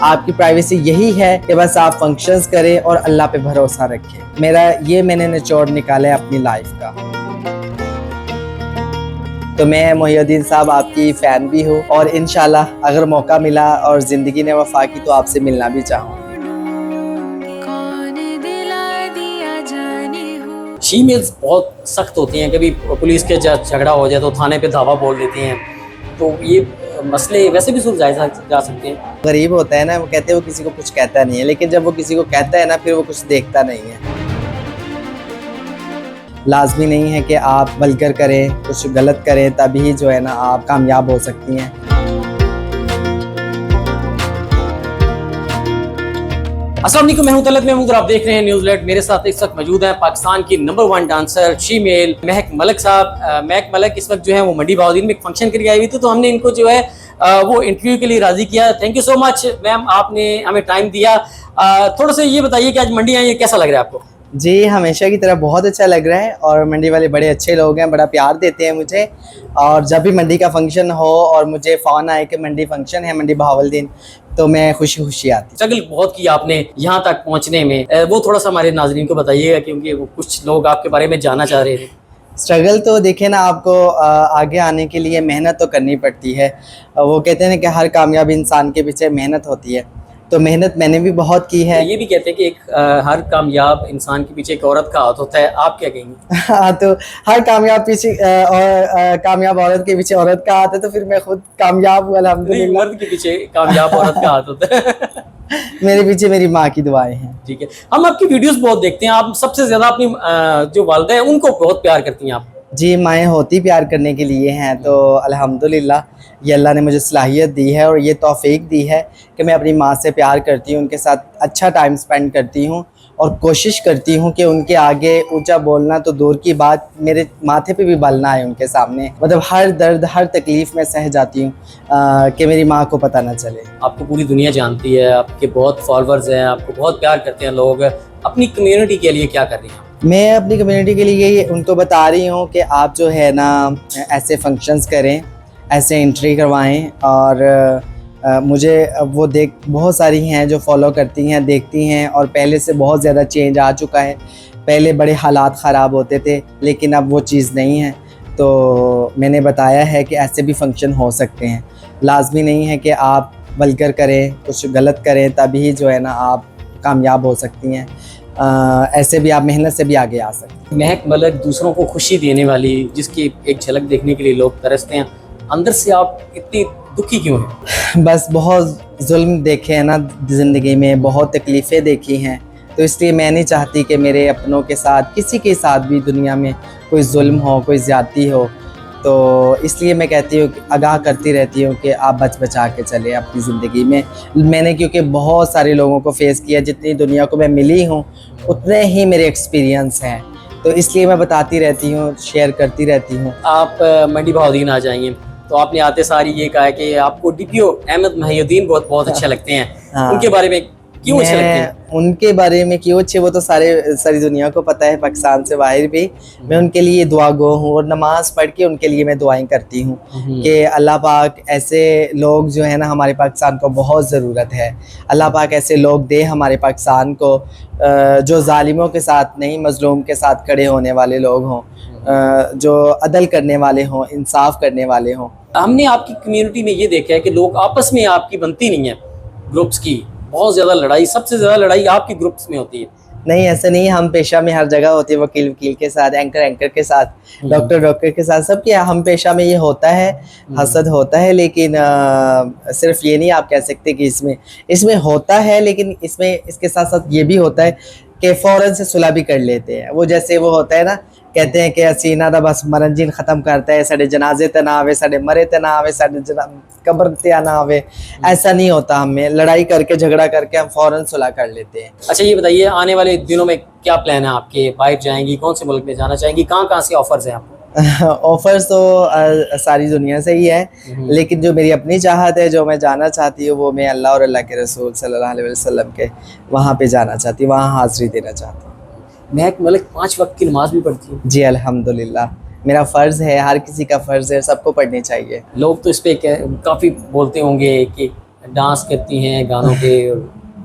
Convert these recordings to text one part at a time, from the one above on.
आपकी प्राइवेसी यही है कि बस आप फंक्शंस करें और अल्लाह पे भरोसा रखें। मैंने निचोड़ निकाला है अपनी लाइफ का। तो मैं मोहिउद्दीन साहब आपकी फ़ैन भी हूँ और इंशाल्लाह अगर मौका मिला और ज़िंदगी ने वफ़ा की तो आपसे मिलना भी चाहूँगा। फीमेल्स बहुत सख्त होती हैं, कभी पुलिस के झगड़ा हो जाए तो थाने पे धावा बोल देती हैं, तो ये मसले वैसे भी सुलझाए जा सकते हैं। गरीब होता है ना, वो कहते हैं वो किसी को कुछ कहता नहीं है, लेकिन जब वो किसी को कहता है ना फिर वो कुछ देखता नहीं है। लाजमी नहीं है कि आप वल्गर करें, कुछ गलत करें तभी जो है ना आप कामयाब हो सकती हैं। अस्सलाम वालेकुम, मैं हूं तलत महमूद और आप देख रहे हैं न्यूज़ अलर्ट। मेरे साथ इस वक्त मौजूद है पाकिस्तान की नंबर 1 डांसर फीमेल महक मलिक साहब। महक मलिक इस वक्त जो है वो मंडी बहाउद्दीन में एक फंक्शन करके आई हुई थी, तो हमने इनको जो है वो इंटरव्यू के लिए राजी किया। Thank you so much ma'am, आपने हमें टाइम दिया। थोड़ा सा ये बताइए कि आज मंडी आई है, कैसा लग रहा है आपको? जी, हमेशा की तरह बहुत अच्छा लग रहा है और मंडी वाले बड़े अच्छे लोग हैं, बड़ा प्यार देते हैं मुझे। और जब भी मंडी का फंक्शन हो और मुझे फ़ोन आए कि मंडी फंक्शन है मंडी बहाउद्दीन, तो मैं खुशी खुशी आती। स्ट्रगल बहुत की आपने यहाँ तक पहुँचने में, वो थोड़ा सा हमारे नाज़रीन को बताइएगा, क्योंकि वो कुछ लोग आपके बारे में जानना चाह रहे थे। स्ट्रगल तो देखिए ना, आपको आगे आने के लिए मेहनत तो करनी पड़ती है। वो कहते हैं ना कि हर कामयाब इंसान के पीछे मेहनत होती है, तो मेहनत मैंने भी बहुत की है। ये भी कहते हैं कि एक हर कामयाब इंसान के पीछे एक औरत का हाथ होता है, आप क्या कहेंगे? हाँ, तो हर कामयाब पीछे और कामयाब औरत के पीछे औरत का हाथ है, तो फिर मैं खुद कामयाब हूँ अल्हम्दुलिल्लाह। मर्द के पीछे कामयाब औरत का हाथ होता है। मेरे पीछे मेरी माँ की दुआएं हैं। ठीक है, हम आपकी वीडियोस बहुत देखते हैं, आप सबसे ज्यादा अपनी जो वालिदा है उनको बहुत प्यार करती हैं आप। जी, माएँ होती प्यार करने के लिए हैं, तो अल्हम्दुलिल्लाह ये अल्लाह ने मुझे सलाहियत दी है और ये तौफीक दी है कि मैं अपनी माँ से प्यार करती हूँ, उनके साथ अच्छा टाइम स्पेंड करती हूँ और कोशिश करती हूँ कि उनके आगे ऊंचा बोलना तो दूर की बात, मेरे माथे पे भी बलना है उनके सामने। मतलब हर दर्द हर तकलीफ़ में सह जाती हूँ कि मेरी माँ को पता ना चले। आपको पूरी दुनिया जानती है, आपके बहुत फॉलोअर्स हैं, आपको बहुत प्यार करते हैं लोग। अपनी कम्युनिटी के लिए क्या कर रही हैं? मैं अपनी कम्युनिटी के लिए ये उनको बता रही हूँ कि आप जो है ना ऐसे फंक्शंस करें, ऐसे एंट्री करवाएं और मुझे वो बहुत सारी हैं जो फॉलो करती हैं, देखती हैं और पहले से बहुत ज़्यादा चेंज आ चुका है। पहले बड़े हालात ख़राब होते थे, लेकिन अब वो चीज़ नहीं है। तो मैंने बताया है कि ऐसे भी फंक्शन हो सकते हैं। लाजमी नहीं है कि आप वल्गर करें, कुछ गलत करें तभी जो है ना आप कामयाब हो सकती हैं। ऐसे भी आप मेहनत से भी आगे आ सकते हैं। महक मलिक दूसरों को खुशी देने वाली, जिसकी एक झलक देखने के लिए लोग तरसते हैं, अंदर से आप इतनी दुखी क्यों हैं? बस बहुत जुल्म देखे हैं ना ज़िंदगी में, बहुत तकलीफ़ें देखी हैं, तो इसलिए मैं नहीं चाहती कि मेरे अपनों के साथ, किसी के साथ भी दुनिया में कोई जुल्म हो, कोई ज़्यादती हो। तो इसलिए मैं कहती हूँ कि आगाह करती रहती हूँ कि आप बचा के चलें अपनी ज़िंदगी में। मैंने क्योंकि बहुत सारे लोगों को फ़ेस किया, जितनी दुनिया को मैं मिली हूँ उतने ही मेरे एक्सपीरियंस हैं, तो इसलिए मैं बताती रहती हूँ, शेयर करती रहती हूँ। आप मंडी बहाउद्दीन आ जाइए, तो आपने आते सारी ये कहा कि आपको डीपीओ अहमद मोहिउद्दीन बहुत अच्छे लगते हैं। हाँ। उनके बारे में क्यों अच्छे लगते हैं? उनके बारे में क्यों अच्छे, वो तो सारी दुनिया को पता है, पाकिस्तान से बाहर भी। मैं उनके लिए दुआ गो हूँ और नमाज़ पढ़ के उनके लिए मैं दुआएं करती हूँ कि अल्लाह पाक ऐसे लोग जो है ना हमारे पाकिस्तान को बहुत ज़रूरत है। अल्लाह पाक ऐसे लोग दे हमारे पाकिस्तान को जो जालिमों के साथ नहीं, मज़लूम के साथ खड़े होने वाले लोग हों, जो अदल करने वाले हों, इंसाफ करने वाले हों। हमने आपकी कम्युनिटी में ये देखा है कि लोग आपस में आपकी बनती नहीं है, ग्रुप्स की बहुत ज़्यादा लड़ाई, सबसे ज़्यादा लड़ाई आपकी ग्रुप्स में होती है। नहीं, ऐसे नहीं, हम पेशा में हर जगह होती है, वकील के साथ, एंकर के साथ, डॉक्टर के साथ, सबके हम पेशा में ये होता है, हसद होता है। लेकिन सिर्फ ये नहीं आप कह सकते कि इसमें होता है, लेकिन इसके साथ साथ ये भी होता है कि फ़ौरन से सुलह भी कर लेते हैं। वो जैसे वो होता है ना, कहते हैं कि असीना दा बस मरण जिन ख़त्म करता है, साढ़े जनाजे ते ना आवे, साढ़े मरे ते ना आवे, साढ़े कब्र ते ना आवे। ऐसा नहीं होता, हमें लड़ाई करके झगड़ा करके हम फ़ौरन सुलह कर लेते हैं। अच्छा, ये बताइए आने वाले दिनों में क्या प्लान है आपके? बाहर जाएंगी, कौन से मुल्क में जाना चाहेंगी, कहाँ से ऑफर्स हैं आपको? ऑफर्स तो सारी दुनिया से ही है, लेकिन जो मेरी अपनी चाहत है, जो मैं जाना चाहती हूँ, वो मैं अल्लाह और अल्लाह के रसूल सल्लल्लाहु अलैहि वसल्लम के वहाँ पे जाना चाहती हूँ, वहाँ हाज़िरी देना चाहती हूँ। महक मलिक 5 वक्त की नमाज भी पढ़ती हूँ? जी अल्हम्दुलिल्लाह, मेरा फ़र्ज़ है, हर किसी का फ़र्ज़ है, सबको पढ़नी चाहिए। लोग तो इस पे काफ़ी बोलते होंगे कि डांस करती हैं गानों पे।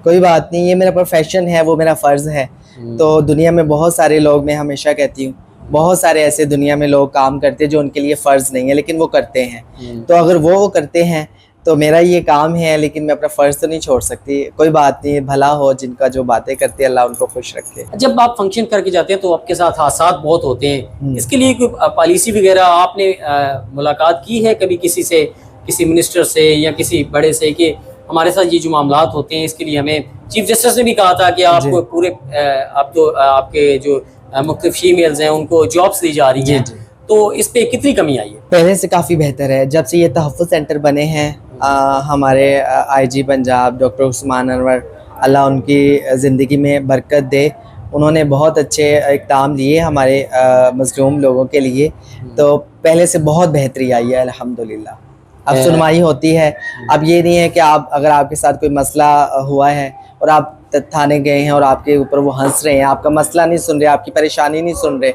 कोई बात नहीं, ये मेरा प्रोफेशन है, वो मेरा फ़र्ज़ है। तो दुनिया में बहुत सारे लोग, मैं हमेशा कहती हूँ, बहुत सारे ऐसे दुनिया में लोग काम करते हैं जो उनके लिए फ़र्ज़ नहीं है लेकिन वो करते हैं। तो अगर वो करते हैं तो मेरा ये काम है, लेकिन मैं अपना फ़र्ज़ तो नहीं छोड़ सकती। कोई बात नहीं, भला हो जिनका जो बातें करते हैं, अल्लाह उनको खुश रखे। जब आप फंक्शन करके जाते हैं तो आपके साथ हादसात बहुत होते हैं, इसके लिए कोई पॉलिसी वगैरह आपने मुलाकात की है कभी किसी से, किसी मिनिस्टर से या किसी बड़े से, कि हमारे साथ ये जो मामलात होते हैं इसके लिए हमें चीफ जस्टिस ने भी कहा था कि आपको पूरे आप तो आपके जो मुख्तलिफ फीमेल्स हैं उनको जॉब्स दी जा रही हैं, तो इस पे कितनी कमी आई है? पहले से काफ़ी बेहतर है। जब से ये तहफ़्फ़ुज़ सेंटर बने हैं, हमारे आईजी पंजाब डॉक्टर उस्मान अनवर, अल्लाह उनकी ज़िंदगी में बरकत दे, उन्होंने बहुत अच्छे इक़दाम लिए हमारे मज़लूम लोगों के लिए। तो पहले से बहुत बेहतरी आई है अल्हम्दुलिल्लाह। अब सुनवाई होती है। अब ये नहीं है कि आप, अगर आपके साथ कोई मसला हुआ है और आप थाने गए हैं और आपके ऊपर वो हंस रहे हैं, आपका मसला नहीं सुन रहे, आपकी परेशानी नहीं सुन रहे,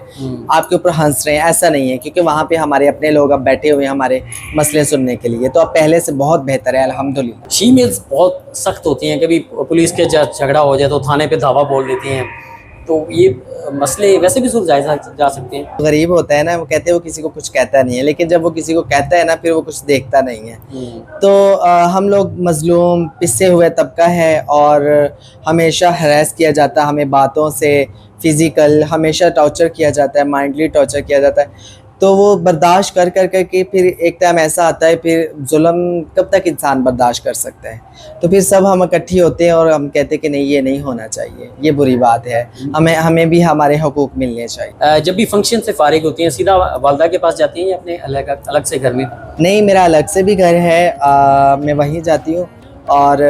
आपके ऊपर हंस रहे हैं, ऐसा नहीं है, क्योंकि वहाँ पे हमारे अपने लोग अब बैठे हुए हैं हमारे मसले सुनने के लिए। तो अब पहले से बहुत बेहतर है अल्हम्दुलिल्लाह। फीमेल्स बहुत सख्त होती हैं, कभी पुलिस के झगड़ा हो जाए तो थाने पे धावा बोल देती हैं, तो ये मसले वैसे भी सुलझाए जा सकते हैं। गरीब होता है ना, वो कहते हैं वो किसी को कुछ कहता नहीं है, लेकिन जब वो किसी को कहता है ना, फिर वो कुछ देखता नहीं है। तो हम लोग मज़लूम पिसे हुए तबका है और हमेशा हरास किया जाता है हमें, बातों से, फ़िज़िकल हमेशा टॉर्चर किया जाता है, माइंडली टॉर्चर किया जाता है। तो वो बर्दाश्त कर कर के फिर एक टाइम ऐसा आता है, फिर जुल्म कब तक इंसान बर्दाश्त कर सकता है। तो फिर सब हम इकट्ठी होते हैं और हम कहते हैं कि नहीं, ये नहीं होना चाहिए, ये बुरी बात है, हमें भी हमारे हकूक़ मिलने चाहिए। जब भी फंक्शन से फारिग होती हैं सीधा वालदा के पास जाती हैं या अपने अलग से घर में? नहीं, मेरा अलग से भी घर है, मैं वहीं जाती हूँ। और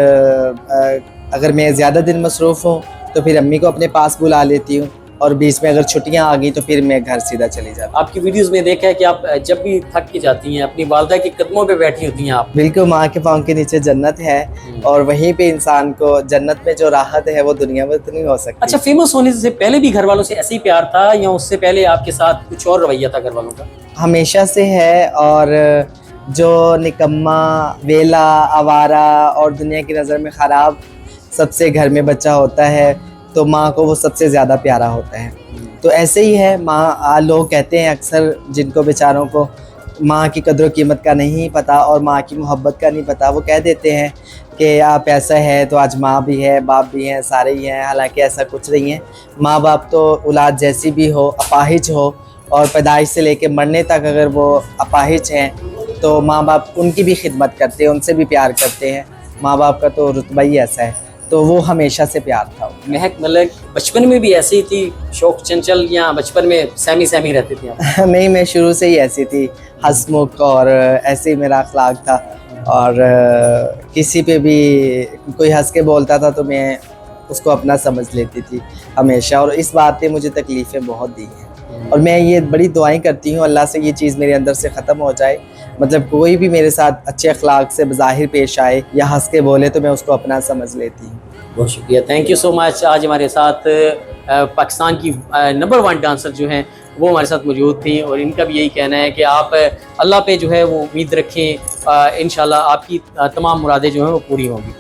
अगर मैं ज़्यादा दिन मसरूफ़ हूँ तो फिर अम्मी को अपने पास बुला लेती हूँ, और बीच में अगर छुट्टियां आ गई तो फिर मैं घर सीधा चली जाती हूँ। आपकी वीडियोस में देखा है कि आप जब भी थक के जाती हैं अपनी वालदा के कदमों पे बैठी होती हैं आप। बिल्कुल, माँ के पाँव के नीचे जन्नत है, और वहीं पे इंसान को जन्नत में जो राहत है वो दुनिया में तो नहीं हो सकती। अच्छा, फेमस होने से पहले भी घर वालों से ऐसे ही प्यार था या उससे पहले आपके साथ कुछ और रवैया था घर वालों का? हमेशा से है, और जो निकम्मा, वेला, आवारा और दुनिया की नज़र में ख़राब सबसे घर में बच्चा होता है, तो माँ को वो सबसे ज़्यादा प्यारा होता है। तो ऐसे ही है माँ। लोग कहते हैं अक्सर, जिनको बेचारों को माँ की कदर कीमत का नहीं पता और माँ की मोहब्बत का नहीं पता, वो कह देते हैं कि आप ऐसा है तो आज माँ भी है, बाप भी हैं, सारे ही हैं। हालांकि ऐसा कुछ नहीं है। माँ बाप तो औलाद जैसी भी हो, अपाहिज हो, और पैदाइश से लेके मरने तक अगर वो अपाहिज हैं तो माँ बाप उनकी भी खिदमत करते हैं, उनसे भी प्यार करते हैं। माँ बाप का तो रुतबा ही ऐसा है, तो वो हमेशा से प्यार था। महक मलिक बचपन में भी ऐसी थी, शौक चंचल, या बचपन में सहमी रहती थी आप? नहीं, मैं शुरू से ही ऐसी थी, हंसमुख, और ऐसे ही मेरा अखलाक था। और किसी पे भी कोई हंस के बोलता था तो मैं उसको अपना समझ लेती थी हमेशा, और इस बात ने मुझे तकलीफ़ें बहुत दी हैं। और मैं ये बड़ी दुआएं करती हूँ अल्लाह से, ये चीज़ मेरे अंदर से ख़त्म हो जाए। मतलब कोई भी मेरे साथ अच्छे अखलाक से बज़ाहिर पेश आए या हंस के बोले तो मैं उसको अपना समझ लेती हूँ। बहुत शुक्रिया, थैंक यू सो मच। आज हमारे साथ पाकिस्तान की नंबर 1 डांसर जो हैं वो हमारे साथ मौजूद थी, और इनका भी यही कहना है कि आप अल्लाह पे जो है वो उम्मीद रखें, इंशाल्लाह आपकी तमाम मुरादें जो हैं वो पूरी होंगी।